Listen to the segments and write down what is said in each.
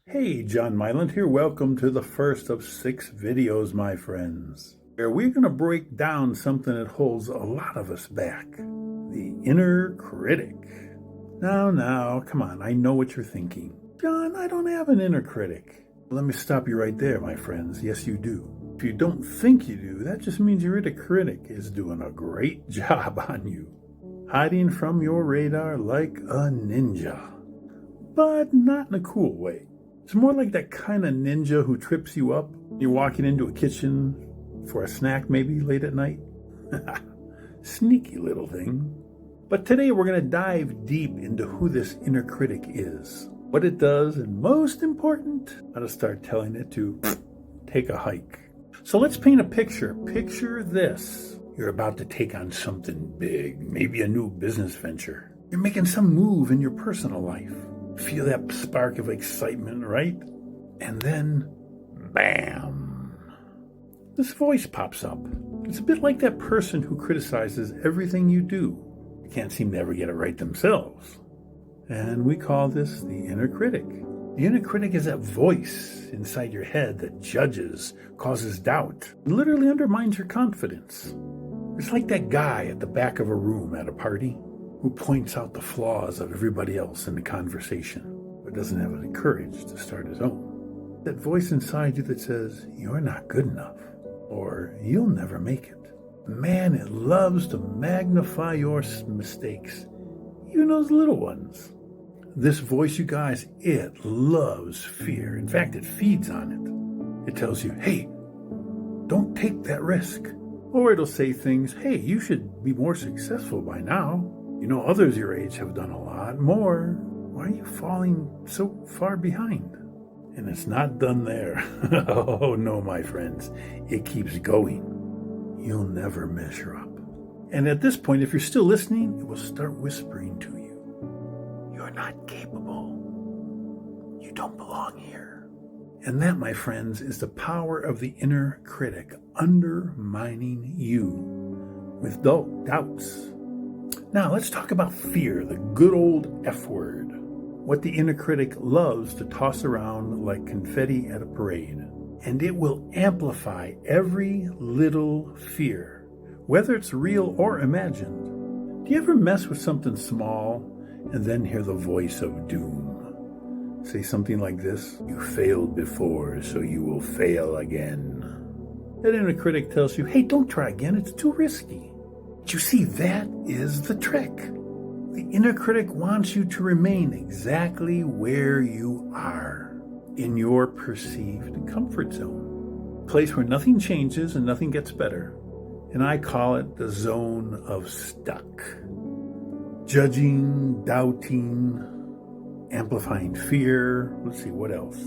Hey, John Mylant here. Welcome to the first of 6 videos, my friends, where we're going to break down something that holds a lot of us back, the inner critic. Now, come on, I know what you're thinking. John, I don't have an inner critic. Let me stop you right there, my friends. Yes, you do. If you don't think you do, that just means your inner critic is doing a great job on you, hiding from your radar like a ninja, but not in a cool way. It's more like that kind of ninja who trips you up. You're walking into a kitchen for a snack maybe late at night. Sneaky little thing. But today we're going to dive deep into who this inner critic is, what it does, and most important, how to start telling it to take a hike. So let's paint a picture. Picture this. You're about to take on something big, maybe a new business venture. You're making some move in your personal life. Feel that spark of excitement, right? And then, bam! This voice pops up. It's a bit like that person who criticizes everything you do. They can't seem to ever get it right themselves. And we call this the inner critic. The inner critic is that voice inside your head that judges, causes doubt, and literally undermines your confidence. It's like that guy at the back of a room at a party who points out the flaws of everybody else in the conversation, but doesn't have the courage to start his own. That voice inside you that says, you're not good enough, or you'll never make it. Man, it loves to magnify your mistakes, even those little ones. This voice, you guys, it loves fear. In fact, it feeds on it. It tells you, hey, don't take that risk. Or it'll say things, hey, you should be more successful by now. You know, others your age have done a lot more. Why are you falling so far behind? And it's not done there. Oh, no, my friends. It keeps going. You'll never measure up. And at this point, if you're still listening, it will start whispering to you. You're not capable. You don't belong here. And that, my friends, is the power of the inner critic undermining you with doubts. Now, let's talk about fear, the good old F word. What the inner critic loves to toss around like confetti at a parade. And it will amplify every little fear, whether it's real or imagined. Do you ever mess with something small and then hear the voice of doom? Say something like this: you failed before, so you will fail again. That inner critic tells you, hey, don't try again, it's too risky. But you see, that is the trick. The inner critic wants you to remain exactly where you are, in your perceived comfort zone, a place where nothing changes and nothing gets better. And I call it the zone of stuck. Judging, doubting, amplifying fear. Let's see, what else?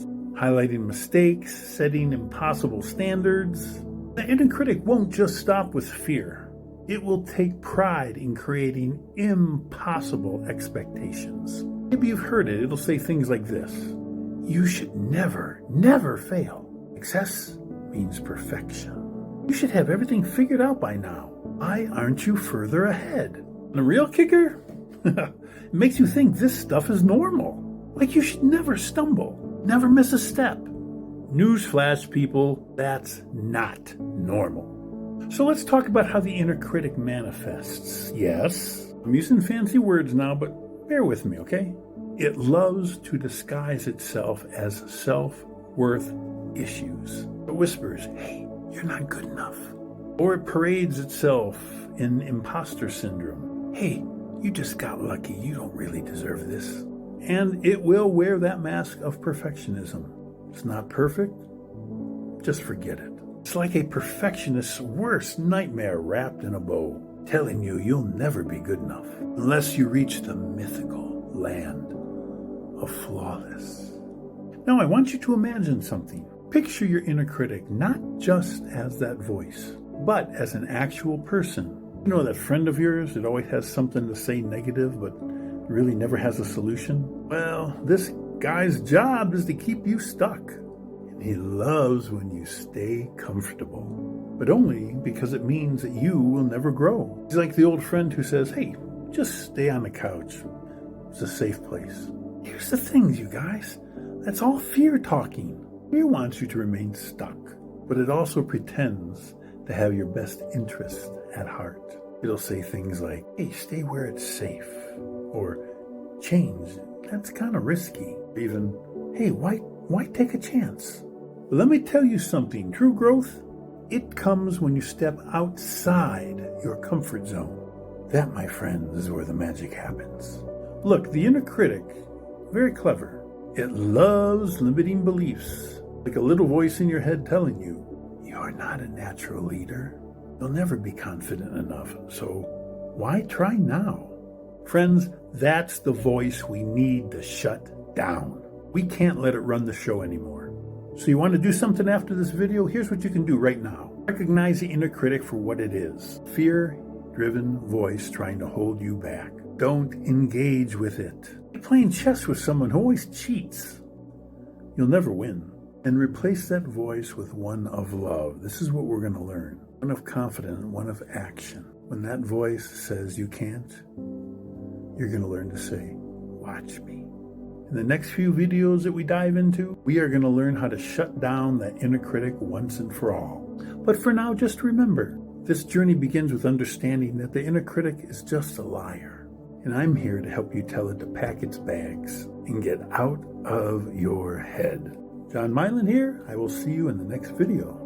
Highlighting mistakes, setting impossible standards. The inner critic won't just stop with fear. It will take pride in creating impossible expectations. Maybe you've heard it. It'll say things like this: you should never fail. Success means perfection. You should have everything figured out by now. Why aren't you further ahead? And the real kicker? It makes you think this stuff is normal. Like you should never stumble, never miss a step. Newsflash, people, that's not normal. So let's talk about how the inner critic manifests. Yes, I'm using fancy words now, but bear with me, okay? It loves to disguise itself as self-worth issues. It whispers, hey, you're not good enough. Or it parades itself in imposter syndrome. Hey, you just got lucky. You don't really deserve this. And it will wear that mask of perfectionism. It's not perfect. Just forget it. It's like a perfectionist's worst nightmare wrapped in a bow, telling you you'll never be good enough unless you reach the mythical land of flawless. Now, I want you to imagine something. Picture your inner critic not just as that voice, but as an actual person. You know that friend of yours that always has something to say negative, but really never has a solution? Well, this guy's job is to keep you stuck. He loves when you stay comfortable, but only because it means that you will never grow. He's like the old friend who says, hey, just stay on the couch. It's a safe place. Here's the thing, you guys. That's all fear talking. Fear wants you to remain stuck, but it also pretends to have your best interest at heart. It'll say things like, hey, stay where it's safe, or change, that's kind of risky. Or even, hey, why take a chance? But let me tell you something, true growth, it comes when you step outside your comfort zone. That, my friends, is where the magic happens. Look, the inner critic, very clever. It loves limiting beliefs, like a little voice in your head telling you, you're not a natural leader. You'll never be confident enough, so why try now? Friends, that's the voice we need to shut down. We can't let it run the show anymore. So you want to do something after this video? Here's what you can do right now. Recognize the inner critic for what it is. Fear-driven voice trying to hold you back. Don't engage with it. You're playing chess with someone who always cheats. You'll never win. And replace that voice with one of love. This is what we're going to learn. One of confidence, one of action. When that voice says you can't, you're going to learn to say, watch me. In the next few videos that we dive into, we are going to learn how to shut down that inner critic once and for all. But for now, just remember, this journey begins with understanding that the inner critic is just a liar. And I'm here to help you tell it to pack its bags and get out of your head. John Mylant here. I will see you in the next video.